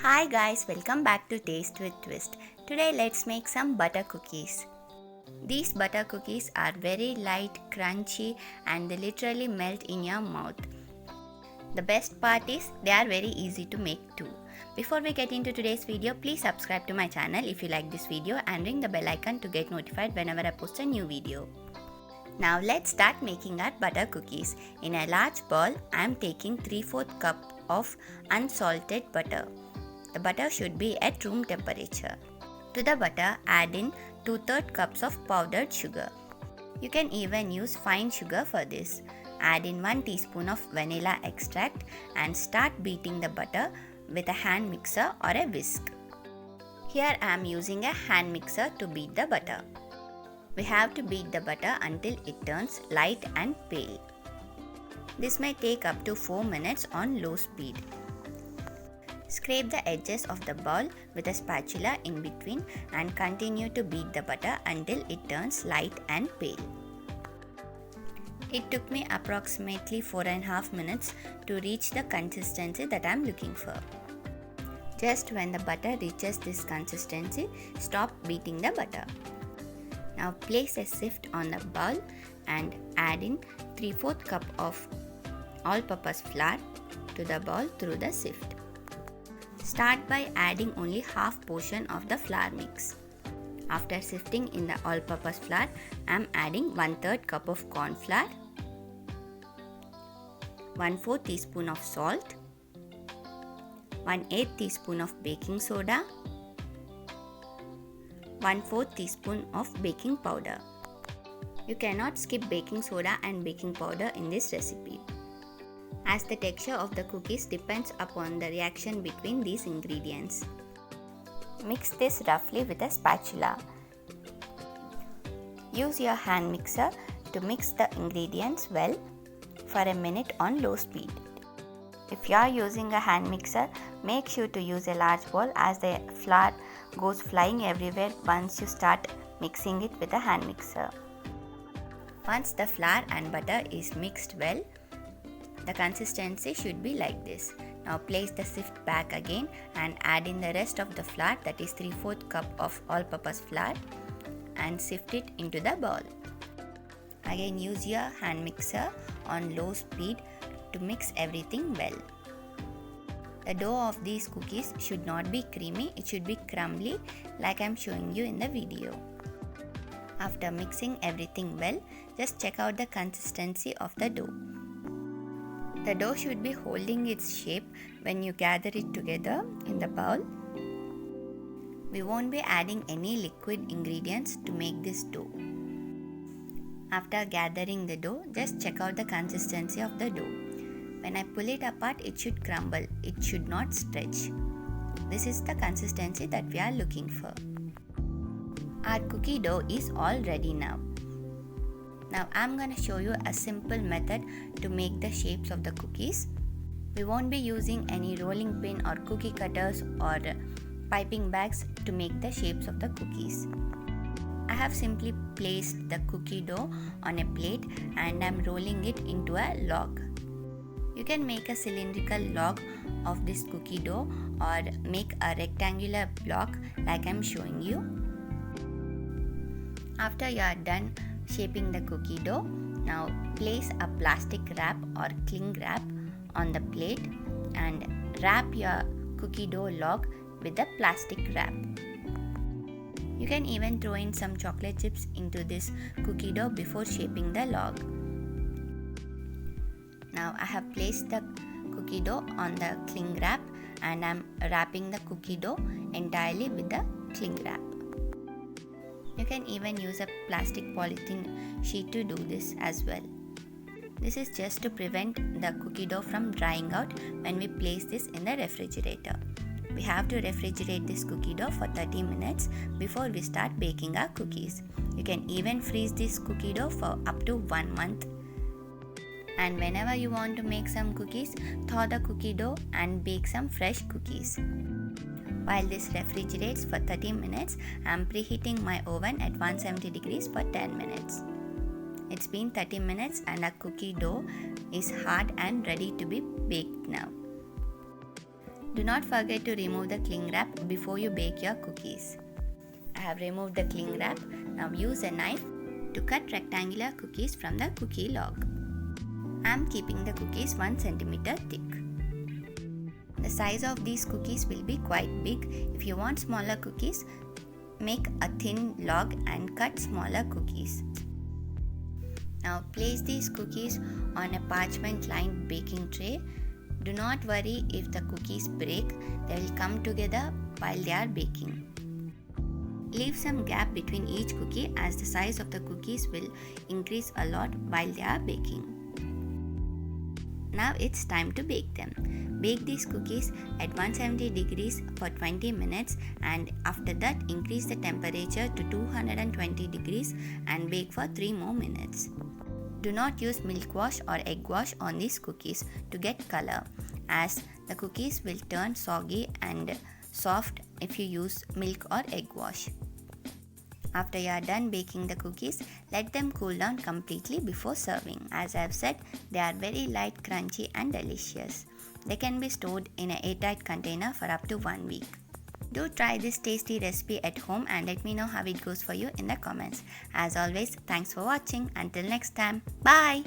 Hi guys, welcome back to Taste with Twist. Today let's make some butter cookies. These butter cookies are very light, crunchy and they literally melt in your mouth. The best part is they are very easy to make too. Before we get into today's video, please subscribe to my channel if you like this video and ring the bell icon to get notified whenever I post a new video. Now let's start making our butter cookies. In a large bowl, I am taking 3/4 cup of unsalted butter. The butter should be at room temperature. To the butter, add in 2/3 cups of powdered sugar. You can even use fine sugar for this. Add in 1 teaspoon of vanilla extract and start beating the butter with a hand mixer or a whisk. Here I am using a hand mixer to beat the butter. We have to beat the butter until it turns light and pale. This may take up to 4 minutes on low speed. Scrape the edges of the bowl with a spatula in between and continue to beat the butter until it turns light and pale. It took me approximately 4.5 minutes to reach the consistency that I am looking for. Just when the butter reaches this consistency, stop beating the butter. Now place a sift on the bowl and add in 3/4 cup of all-purpose flour to the bowl through the sift. Start by adding only half portion of the flour mix. After sifting in the all-purpose flour, I am adding 1/3 cup of corn flour, 1/4 teaspoon of salt, 1/8 teaspoon of baking soda, 1/4 teaspoon of baking powder. You cannot skip baking soda and baking powder in this recipe, as the texture of the cookies depends upon the reaction between these ingredients. Mix this roughly with a spatula. Use your hand mixer to mix the ingredients well for a minute on low speed. If you are using a hand mixer, make sure to use a large bowl as the flour goes flying everywhere once you start mixing it with a hand mixer. Once the flour and butter is mixed well, the consistency should be like this. Now place the sift back again and add in the rest of the flour, that is 3/4 cup of all-purpose flour, and sift it into the bowl. Again use your hand mixer on low speed to mix everything well. The dough of these cookies should not be creamy, it should be crumbly like I am showing you in the video. After mixing everything well, just check out the consistency of the dough. The dough should be holding its shape when you gather it together in the bowl. We won't be adding any liquid ingredients to make this dough. After gathering the dough, just check out the consistency of the dough. When I pull it apart, it should crumble, it should not stretch. This is the consistency that we are looking for. Our cookie dough is all ready now. Now I'm going to show you a simple method to make the shapes of the cookies. We won't be using any rolling pin or cookie cutters or piping bags to make the shapes of the cookies. I have simply placed the cookie dough on a plate and I'm rolling it into a log. You can make a cylindrical log of this cookie dough or make a rectangular block like I'm showing you. After you are done shaping the cookie dough, now place a plastic wrap or cling wrap on the plate and wrap your cookie dough log with the plastic wrap. You can even throw in some chocolate chips into this cookie dough before shaping the log. Now I have placed the cookie dough on the cling wrap and I'm wrapping the cookie dough entirely with the cling wrap. You can even use a plastic polythene sheet to do this as well. This is just to prevent the cookie dough from drying out when we place this in the refrigerator. We have to refrigerate this cookie dough for 30 minutes before we start baking our cookies. You can even freeze this cookie dough for up to 1 month. And whenever you want to make some cookies, thaw the cookie dough and bake some fresh cookies. While this refrigerates for 30 minutes, I am preheating my oven at 170 degrees for 10 minutes. It's been 30 minutes and our cookie dough is hard and ready to be baked now. Do not forget to remove the cling wrap before you bake your cookies. I have removed the cling wrap. Now use a knife to cut rectangular cookies from the cookie log. I am keeping the cookies 1 cm thick. The size of these cookies will be quite big. If you want smaller cookies, make a thin log and cut smaller cookies. Now place these cookies on a parchment lined baking tray. Do not worry if the cookies break, they will come together while they are baking. Leave some gap between each cookie as the size of the cookies will increase a lot while they are baking. Now it's time to bake them. Bake these cookies at 170 degrees for 20 minutes and after that increase the temperature to 220 degrees and bake for 3 more minutes. Do not use milk wash or egg wash on these cookies to get color, as the cookies will turn soggy and soft if you use milk or egg wash. After you are done baking the cookies, let them cool down completely before serving. As I have said, they are very light, crunchy and delicious. They can be stored in an airtight container for up to 1 week. Do try this tasty recipe at home and let me know how it goes for you in the comments. As always, thanks for watching. Until next time, bye!